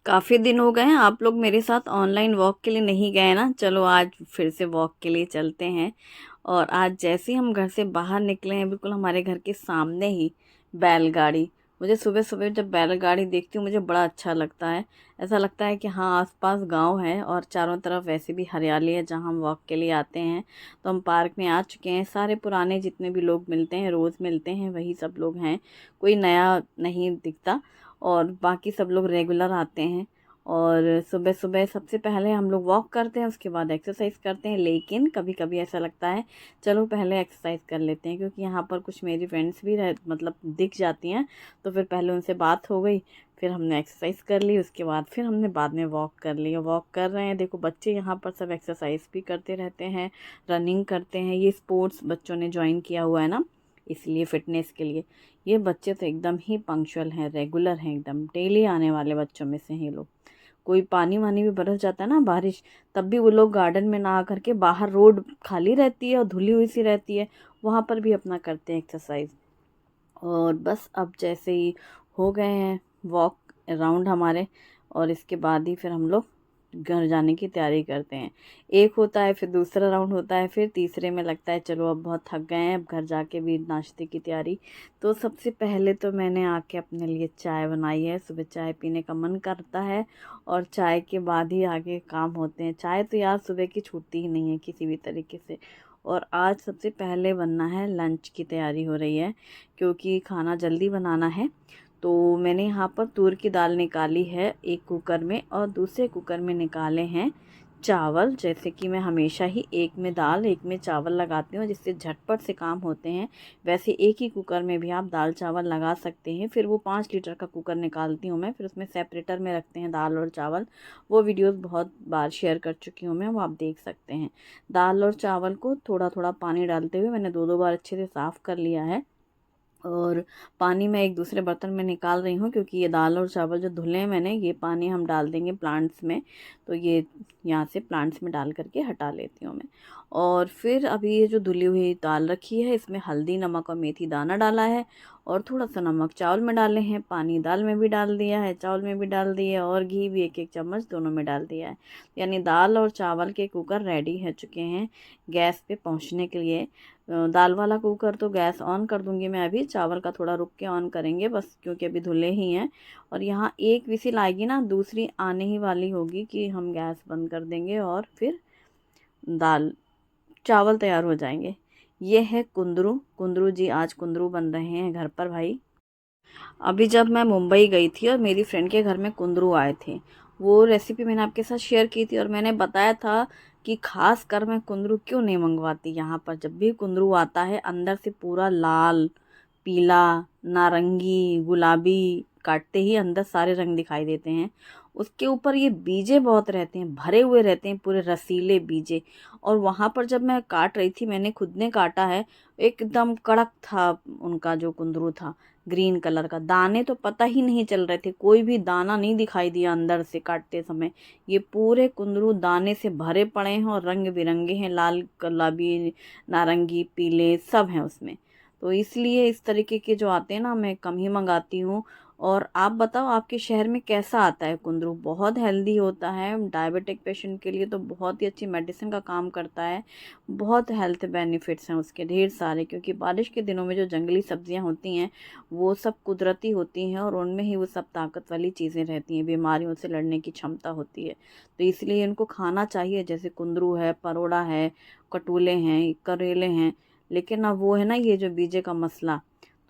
काफ़ी दिन हो गए हैं आप लोग मेरे साथ ऑनलाइन वॉक के लिए नहीं गए ना। चलो आज फिर से वॉक के लिए चलते हैं। और आज जैसे ही हम घर से बाहर निकले हैं, बिल्कुल हमारे घर के सामने ही बैलगाड़ी। मुझे सुबह सुबह जब बैलगाड़ी देखती हूँ मुझे बड़ा अच्छा लगता है। ऐसा लगता है कि हाँ, आसपास गांव है और चारों तरफ वैसे भी हरियाली है जहाँ हम वॉक के लिए आते हैं। तो हम पार्क में आ चुके हैं। सारे पुराने जितने भी लोग मिलते हैं, रोज़ मिलते हैं, वही सब लोग हैं। कोई नया नहीं दिखता। और बाकी सब लोग रेगुलर आते हैं। और सुबह सुबह सबसे पहले हम लोग वॉक करते हैं, उसके बाद एक्सरसाइज करते हैं। लेकिन कभी कभी ऐसा लगता है चलो पहले एक्सरसाइज कर लेते हैं, क्योंकि यहाँ पर कुछ मेरी फ्रेंड्स भी मतलब दिख जाती हैं। तो फिर पहले उनसे बात हो गई, फिर हमने एक्सरसाइज कर ली, उसके बाद फिर हमने बाद में वॉक कर ली। वॉक कर रहे हैं, देखो बच्चे यहाँ पर सब एक्सरसाइज भी करते रहते हैं, रनिंग करते हैं। ये स्पोर्ट्स बच्चों ने ज्वाइन किया हुआ है ना, इसलिए फिटनेस के लिए। ये बच्चे तो एकदम ही पंक्चुअल हैं, रेगुलर हैं, एकदम डेली आने वाले बच्चों में से हैं ये लोग। कोई पानी वानी भी बरस जाता है ना, बारिश, तब भी वो लोग गार्डन में ना आकर के, बाहर रोड खाली रहती है और धुली हुई सी रहती है, वहाँ पर भी अपना करते हैं एक्सरसाइज। और बस अब जैसे ही हो गए हैं वॉक अराउंड हमारे, और इसके बाद ही फिर हम लोग घर जाने की तैयारी करते हैं। एक होता है, फिर दूसरा राउंड होता है, फिर तीसरे में लगता है चलो अब बहुत थक गए हैं, अब घर जाके भी नाश्ते की तैयारी। तो सबसे पहले तो मैंने आके अपने लिए चाय बनाई है। सुबह चाय पीने का मन करता है और चाय के बाद ही आगे काम होते हैं। चाय तो यार सुबह की छूटती ही नहीं है किसी भी तरीके से। और आज सबसे पहले बनना है, लंच की तैयारी हो रही है, क्योंकि खाना जल्दी बनाना है। तो मैंने यहाँ पर तूर की दाल निकाली है एक कुकर में, और दूसरे कुकर में निकाले हैं चावल। जैसे कि मैं हमेशा ही एक में दाल एक में चावल लगाती हूँ, जिससे झटपट से काम होते हैं। वैसे एक ही कुकर में भी आप दाल चावल लगा सकते हैं। फिर वो 5 लीटर का कुकर निकालती हूँ मैं, फिर उसमें सेपरेटर में रखते हैं दाल और चावल। वो वीडियोस बहुत बार शेयर कर चुकी हूँ मैं, वो आप देख सकते हैं। दाल और चावल को थोड़ा थोड़ा पानी डालते हुए मैंने दो दो बार अच्छे से साफ़ कर लिया है। और पानी मैं एक दूसरे बर्तन में निकाल रही हूँ, क्योंकि ये दाल और चावल जो धुले हैं मैंने, ये पानी हम डाल देंगे प्लांट्स में। तो ये यहाँ से प्लांट्स में डाल करके हटा लेती हूँ मैं। और फिर अभी ये जो धुली हुई दाल रखी है, इसमें हल्दी नमक और मेथी दाना डाला है, और थोड़ा सा नमक चावल में डाले हैं, पानी दाल में भी डाल दिया है, चावल में भी डाल दिया है, और घी भी एक एक चम्मच दोनों में डाल दिया है। यानी दाल और चावल के कुकर रेडी हो चुके हैं गैस पे पहुँचने के लिए। दाल वाला कुकर तो गैस ऑन कर दूंगी मैं अभी, चावल का थोड़ा रुक के ऑन करेंगे बस, क्योंकि अभी धुले ही हैं। और यहाँ एक विसिल आएगी ना, दूसरी आने ही वाली होगी कि हम गैस बंद कर देंगे, और फिर दाल चावल तैयार हो जाएंगे। ये है कुंदरू। कुंदरू जी, आज कुंदरू बन रहे हैं घर पर भाई। अभी जब मैं मुंबई गई थी और मेरी फ्रेंड के घर में कुंदरू आए थे, वो रेसिपी मैंने आपके साथ शेयर की थी, और मैंने बताया था कि खास कर मैं कुंदरू क्यों नहीं मंगवाती। यहाँ पर जब भी कुंदरू आता है, अंदर से पूरा लाल, पीला, नारंगी, गुलाबी, काटते ही अंदर सारे रंग दिखाई देते हैं। उसके ऊपर ये बीजे बहुत रहते हैं, भरे हुए रहते हैं, पूरे रसीले बीजे। और वहाँ पर जब मैं काट रही थी, मैंने खुद ने काटा है, एकदम कड़क था उनका जो कुंदरू था, ग्रीन कलर का। दाने तो पता ही नहीं चल रहे थे, कोई भी दाना नहीं दिखाई दिया अंदर से काटते समय। ये पूरे कुंदरू दाने से भरे पड़े हैं और रंग बिरंगे हैं, लाल, गुलाबी, नारंगी, पीले सब हैं उसमें। तो इसलिए इस तरीके के जो आते हैं ना, मैं कम ही मंगाती हूँ। और आप बताओ आपके शहर में कैसा आता है कुंदरू? बहुत हेल्दी होता है, डायबिटिक पेशेंट के लिए तो बहुत ही अच्छी मेडिसिन का काम करता है। बहुत हेल्थ बेनिफिट्स हैं उसके ढेर सारे, क्योंकि बारिश के दिनों में जो जंगली सब्जियां होती हैं वो सब कुदरती होती हैं, और उनमें ही वो सब ताकत वाली चीज़ें रहती हैं, बीमारियों से लड़ने की क्षमता होती है। तो इसलिए इनको खाना चाहिए, जैसे कुंदरू है, परोड़ा है, कटूले हैं, करेले हैं। लेकिन अब वो है ना, ये जो बीजे का मसला।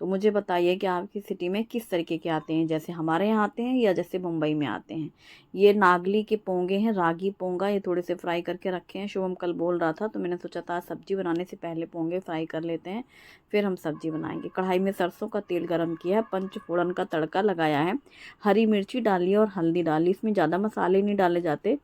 तो मुझे बताइए कि आपकी सिटी में किस तरीके के आते हैं, जैसे हमारे यहाँ आते हैं या जैसे मुंबई में आते हैं? ये नागली के पोंगे हैं, रागी पोंगा, ये थोड़े से फ्राई करके रखे हैं। शुभम कल बोल रहा था, तो मैंने सोचा था सब्जी बनाने से पहले पोंगे फ्राई कर लेते हैं, फिर हम सब्जी बनाएंगे। कढ़ाई में सरसों का तेल गरम किया है, पंचफोड़न का तड़का लगाया है, हरी मिर्ची डाली है और हल्दी डाली। इसमें ज़्यादा मसाले नहीं डाले जाते,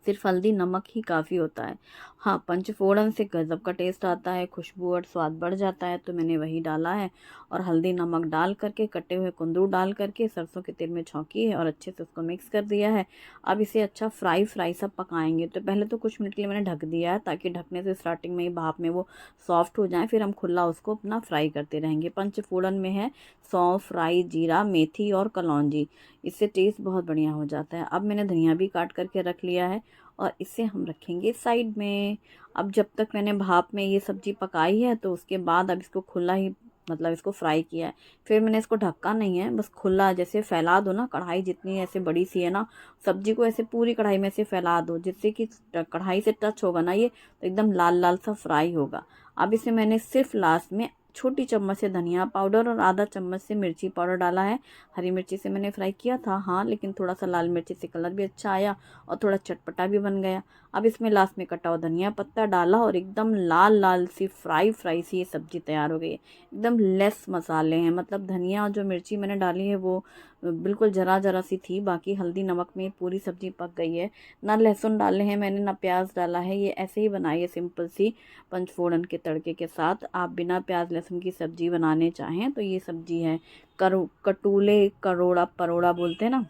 सिर्फ हल्दी नमक ही काफ़ी होता है। हाँ, पंचफोड़न से गज़ब का टेस्ट आता है, खुशबू और स्वाद बढ़ जाता है, तो मैंने वही डाला है। और हल्दी नमक डाल करके, कटे हुए कुंदरू डाल करके सरसों के तेल में छौंकी है और अच्छे से उसको मिक्स कर दिया है। अब इसे अच्छा फ्राई फ्राई सब पकाएंगे। तो पहले तो कुछ मिनट के लिए मैंने ढक दिया है, ताकि ढकने से स्टार्टिंग में ही भाप में वो सॉफ्ट हो जाए, फिर हम खुला उसको अपना फ्राई करते रहेंगे। पंचफोड़न में है सौंफ, राई, जीरा, मेथी और कलौंजी। इससे टेस्ट बहुत बढ़िया हो जाता है। अब मैंने धनिया भी काट करके रख लिया है और इसे हम रखेंगे साइड में। अब जब तक मैंने भाप में ये सब्ज़ी पकाई है तो उसके बाद अब इसको खुला ही मतलब इसको फ्राई किया है। फिर मैंने इसको ढक्का नहीं है, बस खुला जैसे फैला दो ना, कढ़ाई जितनी ऐसे बड़ी सी है ना, सब्जी को ऐसे पूरी कढ़ाई में से फैला दो जिससे कि कढ़ाई से टच होगा ना ये तो एकदम लाल लाल सा फ्राई होगा। अब इसे मैंने सिर्फ लास्ट में छोटी चम्मच से धनिया पाउडर और आधा चम्मच से मिर्ची पाउडर डाला है। हरी मिर्ची से मैंने फ्राई किया था हाँ, लेकिन थोड़ा सा लाल मिर्ची से कलर भी अच्छा आया और थोड़ा चटपटा भी बन गया। अब इसमें लास्ट में कटा हुआ धनिया पत्ता डाला और एकदम लाल लाल सी फ्राई सी ये सब्ज़ी तैयार हो गई है। एकदम लेस मसाले हैं, मतलब धनिया और जो मिर्ची मैंने डाली है वो बिल्कुल ज़रा ज़रा सी थी, बाकी हल्दी नमक में पूरी सब्ज़ी पक गई है। ना लहसुन डाले हैं मैंने ना प्याज डाला है, ये ऐसे ही बनाई है सिंपल सी पंचफोड़न के तड़के के साथ। आप बिना प्याज लहसुन की सब्ज़ी बनाने चाहें तो ये सब्ज़ी है कटूले करोड़ा परोड़ा बोलते हैं ना,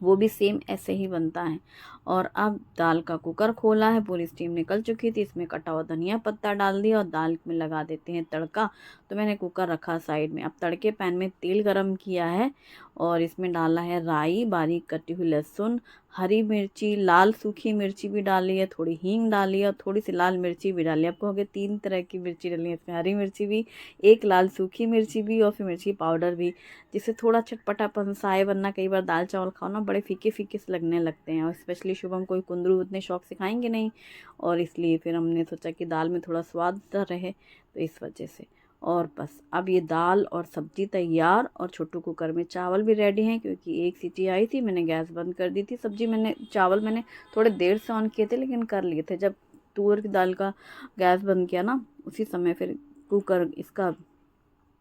वो भी सेम ऐसे ही बनता है। और अब दाल का कुकर खोला है, पूरी स्टीम निकल चुकी थी, इसमें कटा हुआ धनिया पत्ता डाल दिया और दाल में लगा देते हैं तड़का। तो मैंने कुकर रखा साइड में। अब तड़के पैन में तेल गरम किया है और इसमें डाला है राई, बारीक कटी हुई लहसुन, हरी मिर्ची, लाल सूखी मिर्ची भी डाली है, थोड़ी हींग डाली है और थोड़ी सी लाल मिर्ची भी डाली है। आपको हो गया 3 तरह की मिर्ची डाली है इसमें, हरी मिर्ची भी, एक लाल सूखी मिर्ची भी और फिर मिर्ची पाउडर भी, जिससे थोड़ा चटपटापन सा आए। वरना कई बार दाल चावल खाओ ना बड़े फीके फीके से लगने लगते हैं, और स्पेशली शुभम कोई कुंदरू उतने शौक से खाएंगे नहीं, और इसलिए फिर हमने सोचा कि दाल में थोड़ा स्वाद रहे तो इस वजह से। और बस अब ये दाल और सब्जी तैयार और छोटू कुकर में चावल भी रेडी हैं, क्योंकि एक सीटी आई थी, मैंने गैस बंद कर दी थी। सब्जी मैंने चावल मैंने थोड़े देर से ऑन किए थे लेकिन कर लिए थे। जब तुअर की दाल का गैस बंद किया ना उसी समय फिर कुकर इसका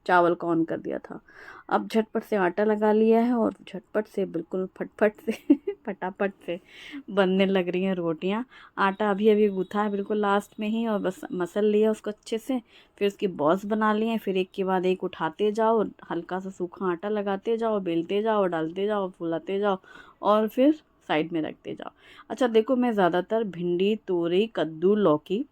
चावल को ऑन कर दिया था। अब झटपट से आटा लगा लिया है और झटपट से बिल्कुल फटफट से फटाफट से बनने लग रही हैं रोटियां। आटा अभी अभी गूथा है बिल्कुल लास्ट में ही, और बस मसल लिया उसको अच्छे से। फिर उसकी बॉल्स बना लिए, फिर एक के बाद एक उठाते जाओ, हल्का सा सूखा आटा लगाते जाओ, बेलते जाओ, डालते जाओ, फुलाते जाओ और फिर साइड में रखते जाओ। अच्छा देखो, मैं ज़्यादातर भिंडी, तोरई, कद्दू, लौकी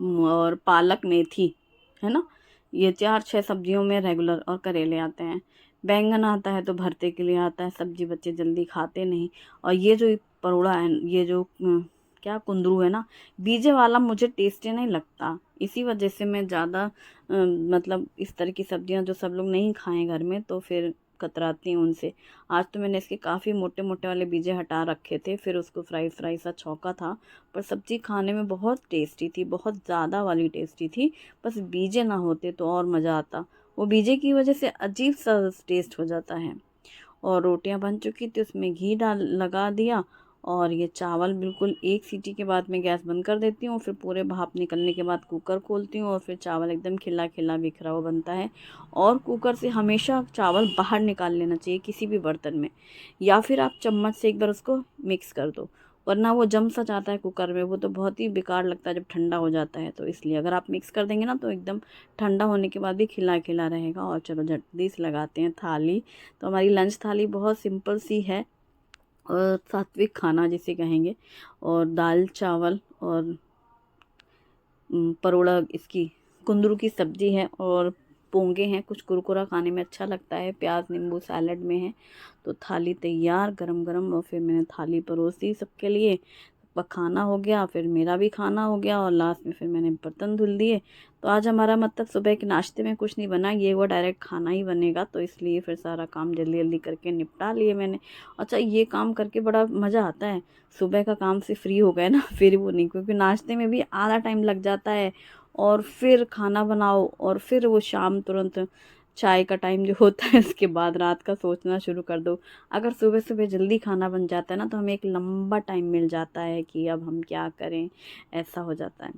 और पालक, मेथी, है ना, ये 4-6 सब्जियों में रेगुलर, और करेले आते हैं। बैंगन आता है तो भरते के लिए आता है, सब्जी बच्चे जल्दी खाते नहीं। और ये जो परोड़ा है, ये जो क्या कुंदरू है ना, बीजे वाला मुझे टेस्टी नहीं लगता। इसी वजह से मैं ज़्यादा मतलब इस तरह की सब्जियां जो सब लोग नहीं खाएं घर में तो फिर कतराती हूँ उनसे। आज तो मैंने इसके काफ़ी मोटे मोटे वाले बीजे हटा रखे थे, फिर उसको फ्राई फ्राई सा छौंका था। पर सब्ज़ी खाने में बहुत टेस्टी थी, बहुत ज़्यादा वाली टेस्टी थी। बस बीजे ना होते तो और मज़ा आता, वो बीजे की वजह से अजीब सा टेस्ट हो जाता है। और रोटियां बन चुकी थी, उसमें घी डाल लगा दिया, और ये चावल बिल्कुल एक सीटी के बाद मैं गैस बंद कर देती हूँ। फिर पूरे भाप निकलने के बाद कुकर खोलती हूँ और फिर चावल एकदम खिला खिला बिखरा हुआ बनता है। और कुकर से हमेशा चावल बाहर निकाल लेना चाहिए किसी भी बर्तन में, या फिर आप चम्मच से एक बार उसको मिक्स कर दो, वरना वो जम सा जाता है कुकर में, वो तो बहुत ही बेकार लगता है जब ठंडा हो जाता है। तो इसलिए अगर आप मिक्स कर देंगे ना तो एकदम ठंडा होने के बाद भी खिला खिला रहेगा। और चलो जल्दी से लगाते हैं थाली। तो हमारी लंच थाली बहुत सिंपल सी है और सात्विक खाना जिसे कहेंगे, और दाल चावल और परोड़ा, इसकी कुंदरू की सब्ज़ी है और पोंगे हैं, कुछ कुरकुरा खाने में अच्छा लगता है, प्याज नींबू सैलेड में है। तो थाली तैयार गरम गरम, और फिर मैंने थाली परोस दी सबके लिए। खाना हो गया, फिर मेरा भी खाना हो गया, और लास्ट में फिर मैंने बर्तन धुल दिए। तो आज हमारा मतलब सुबह के नाश्ते में कुछ नहीं बना, ये वो डायरेक्ट खाना ही बनेगा, तो इसलिए फिर सारा काम जल्दी जल्दी करके निपटा लिए मैंने। अच्छा, ये काम करके बड़ा मज़ा आता है, सुबह का काम से फ्री हो गए ना फिर वो नहीं, क्योंकि नाश्ते में भी आधा टाइम लग जाता है, और फिर खाना बनाओ, और फिर वो शाम तुरंत चाय का टाइम जो होता है उसके बाद रात का सोचना शुरू कर दो। अगर सुबह सुबह जल्दी खाना बन जाता है ना तो हमें एक लंबा टाइम मिल जाता है कि अब हम क्या करें, ऐसा हो जाता है।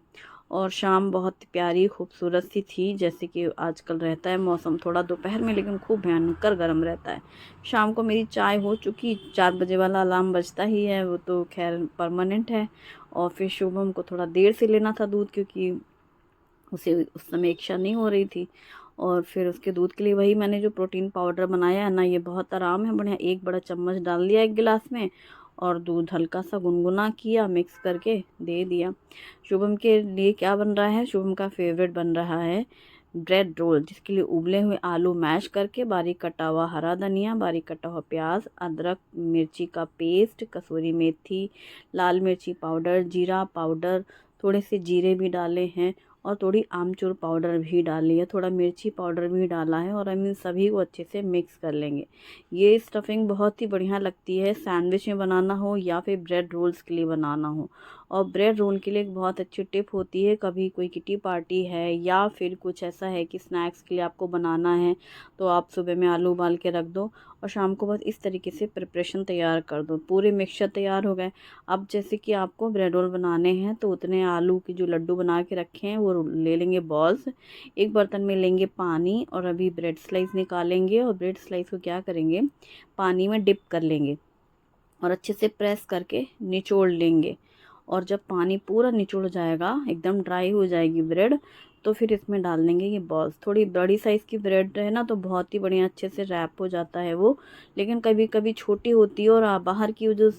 और शाम बहुत प्यारी खूबसूरत सी थी, जैसे कि आजकल रहता है मौसम थोड़ा दोपहर में, लेकिन खूब भयंकर गर्म रहता है। शाम को मेरी चाय हो चुकी, 4 बजे वाला अलार्म बजता ही है, वो तो खैर परमानेंट है। और फिर शुभम को थोड़ा देर से लेना था दूध, क्योंकि उसे उस समय इच्छा नहीं हो रही थी। और फिर उसके दूध के लिए वही मैंने जो प्रोटीन पाउडर बनाया है ना, ये बहुत आराम है, बढ़िया, 1 बड़ा चम्मच डाल दिया 1 गिलास में, और दूध हल्का सा गुनगुना किया, मिक्स करके दे दिया। शुभम के लिए क्या बन रहा है, शुभम का फेवरेट बन रहा है ब्रेड रोल, जिसके लिए उबले हुए आलू मैश करके, बारीक कटा हुआ हरा धनिया, बारीक कटा हुआ प्याज, अदरक मिर्ची का पेस्ट, कसूरी मेथी, लाल मिर्ची पाउडर, जीरा पाउडर, थोड़े से जीरे भी डाले हैं और थोड़ी आमचूर पाउडर भी डाली है, थोड़ा मिर्ची पाउडर भी डाला है और हम इन सभी को अच्छे से मिक्स कर लेंगे। ये स्टफिंग बहुत ही बढ़िया लगती है, सैंडविच में बनाना हो या फिर ब्रेड रोल्स के लिए बनाना हो। और ब्रेड रोल के लिए एक बहुत अच्छी टिप होती है, कभी कोई किटी पार्टी है या फिर कुछ ऐसा है कि स्नैक्स के लिए आपको बनाना है, तो आप सुबह में आलू उबाल के रख दो और शाम को बस इस तरीके से प्रिपरेशन तैयार कर दो। पूरे मिक्सचर तैयार हो गए। अब जैसे कि आपको ब्रेड रोल बनाने हैं तो उतने आलू के जो लड्डू बना के रखे हैं वो ले लेंगे बॉल्स। एक बर्तन में लेंगे पानी और अभी ब्रेड स्लाइस निकालेंगे और ब्रेड स्लाइस को क्या करेंगे, पानी में डिप कर लेंगे और अच्छे से प्रेस करके निचोड़ लेंगे। और जब पानी पूरा निचोड़ जाएगा, एकदम ड्राई हो जाएगी ब्रेड, तो फिर इसमें डाल देंगे ये बॉल्स। थोड़ी बड़ी साइज़ की ब्रेड है ना तो बहुत ही बढ़िया अच्छे से रैप हो जाता है वो, लेकिन कभी कभी छोटी होती है और बाहर की वो जो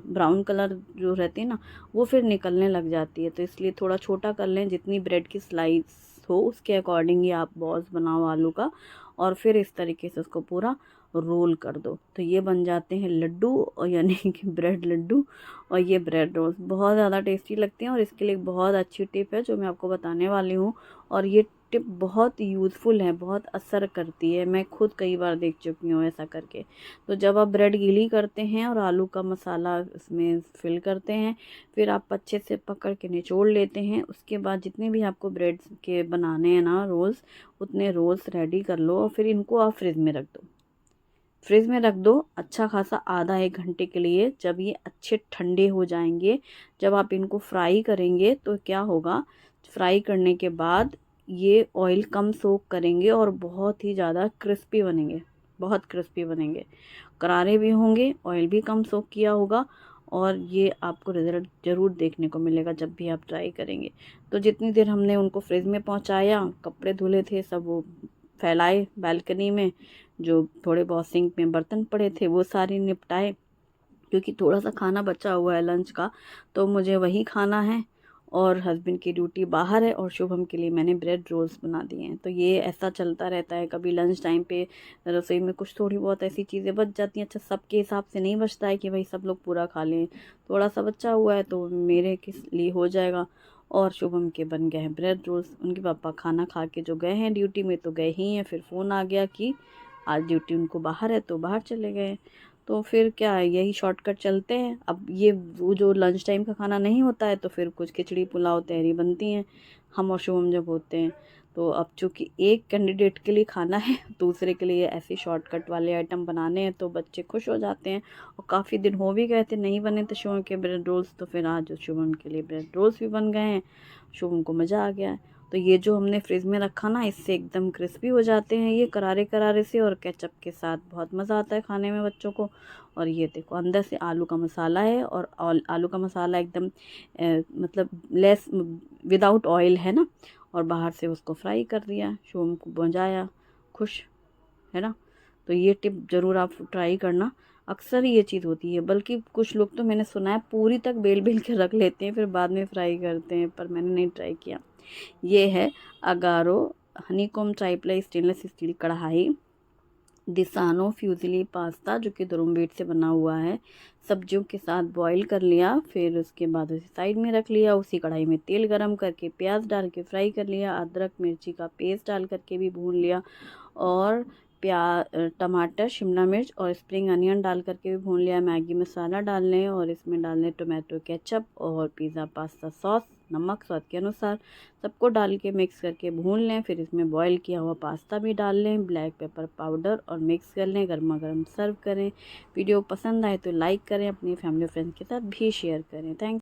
ब्राउन कलर जो रहती है ना वो फिर निकलने लग जाती है, तो इसलिए थोड़ा छोटा कर लें। जितनी ब्रेड की स्लाइस हो उसके अकॉर्डिंग ही आप बॉल्स बनाओ आलू का, और फिर इस तरीके से उसको पूरा रोल कर दो। तो ये बन जाते हैं लड्डू, और यानी कि ब्रेड लड्डू। और ये ब्रेड रोल्स बहुत ज़्यादा टेस्टी लगती हैं और इसके लिए एक बहुत अच्छी टिप है जो मैं आपको बताने वाली हूँ। और ये टिप बहुत यूज़फुल है, बहुत असर करती है, मैं खुद कई बार देख चुकी हूँ ऐसा करके। तो जब आप ब्रेड गीली करते हैं और आलू का मसाला इसमें फिल करते हैं, फिर आप अच्छे से पकड़ के निचोड़ लेते हैं। उसके बाद जितने भी आपको ब्रेड के बनाने हैं ना रोल्स, उतने रोल्स रेडी कर लो और फिर इनको आप फ्रिज में रख दो। फ्रिज में रख दो अच्छा खासा आधा एक घंटे के लिए। जब ये अच्छे ठंडे हो जाएंगे, जब आप इनको फ्राई करेंगे तो क्या होगा, फ्राई करने के बाद ये ऑयल कम सोक करेंगे और बहुत ही ज़्यादा क्रिस्पी बनेंगे, बहुत क्रिस्पी बनेंगे, करारे भी होंगे, ऑयल भी कम सोक किया होगा। और ये आपको रिज़ल्ट ज़रूर देखने को मिलेगा जब भी आप ट्राई करेंगे। तो जितनी देर हमने उनको फ्रिज में पहुंचाया, कपड़े धुले थे सब वो फैलाए बालकनी में, जो थोड़े बहुत सिंक में बर्तन पड़े थे वो सारे निपटाए, क्योंकि थोड़ा सा खाना बचा हुआ है लंच का, तो मुझे वही खाना है। और हस्बैंड की ड्यूटी बाहर है और शुभम के लिए मैंने ब्रेड रोल्स बना दिए हैं। तो ये ऐसा चलता रहता है, कभी लंच टाइम पे रसोई में कुछ थोड़ी बहुत ऐसी चीज़ें बच जाती हैं। अच्छा, सबके हिसाब से नहीं बचता है कि भाई सब लोग पूरा खा लें, थोड़ा सा बचा हुआ है तो मेरे किस लिए हो जाएगा। और शुभम के बन गए हैं ब्रेड रोल्स। उनके पापा खाना खा के जो गए हैं ड्यूटी में तो गए ही हैं, फिर फ़ोन आ गया कि आज ड्यूटी उनको बाहर है तो बाहर चले गए। तो फिर क्या है, यही शॉर्टकट चलते हैं। अब ये वो जो लंच टाइम का खाना नहीं होता है तो फिर कुछ खिचड़ी पुलाव तहरी बनती हैं हम और शुभम जब होते हैं। तो अब चूँकि एक कैंडिडेट के लिए खाना है, दूसरे के लिए ऐसे शॉर्टकट वाले आइटम बनाने हैं, तो बच्चे खुश हो जाते हैं। और काफ़ी दिन हो भी गए थे नहीं बने थे शुभम के ब्रेड रोल्स, तो फिर आज शुभम के लिए ब्रेड रोल्स भी बन गए हैं। शुभम को मज़ा आ गया है। तो ये जो हमने फ्रिज में रखा ना, इससे एकदम क्रिस्पी हो जाते हैं ये करारे करारे से, और केचप के साथ बहुत मज़ा आता है खाने में बच्चों को। और ये देखो अंदर से आलू का मसाला है, और आलू का मसाला एकदम मतलब लेस विदाउट ऑयल है ना, और बाहर से उसको फ्राई कर दिया, शुभम को बजाया, खुश है ना। तो ये टिप ज़रूर आप ट्राई करना। अक्सर ये चीज़ होती है, बल्कि कुछ लोग तो मैंने सुना है पूरी तक बेल बेल के रख लेते हैं फिर बाद में फ्राई करते हैं, पर मैंने नहीं ट्राई किया। ये है Agaro honeycomb tri-ply stainless steel कढ़ाई, दिसानो फ्यूजिली पास्ता जो कि दुरुम बीट से बना हुआ है, सब्जियों के साथ बॉईल कर लिया, फिर उसके बाद उसे साइड में रख लिया। उसी कढ़ाई में तेल गरम करके प्याज डाल के फ्राई कर लिया, अदरक मिर्ची का पेस्ट डाल करके भी भून लिया, और टमाटर शिमला मिर्च और स्प्रिंग अनियन डाल करके भी भून लिया। मैगी मसाला डाल लें और इसमें डाल लें टोमेटो केचप और पिज़्ज़ा पास्ता सॉस, नमक स्वाद के अनुसार, सबको डाल के मिक्स करके भून लें। फिर इसमें बॉईल किया हुआ पास्ता भी डाल लें, ब्लैक पेपर पाउडर, और मिक्स कर लें। गर्मा गर्म सर्व करें। वीडियो पसंद आए तो लाइक करें, अपनी फैमिली फ्रेंड्स के साथ भी शेयर करें। थैंक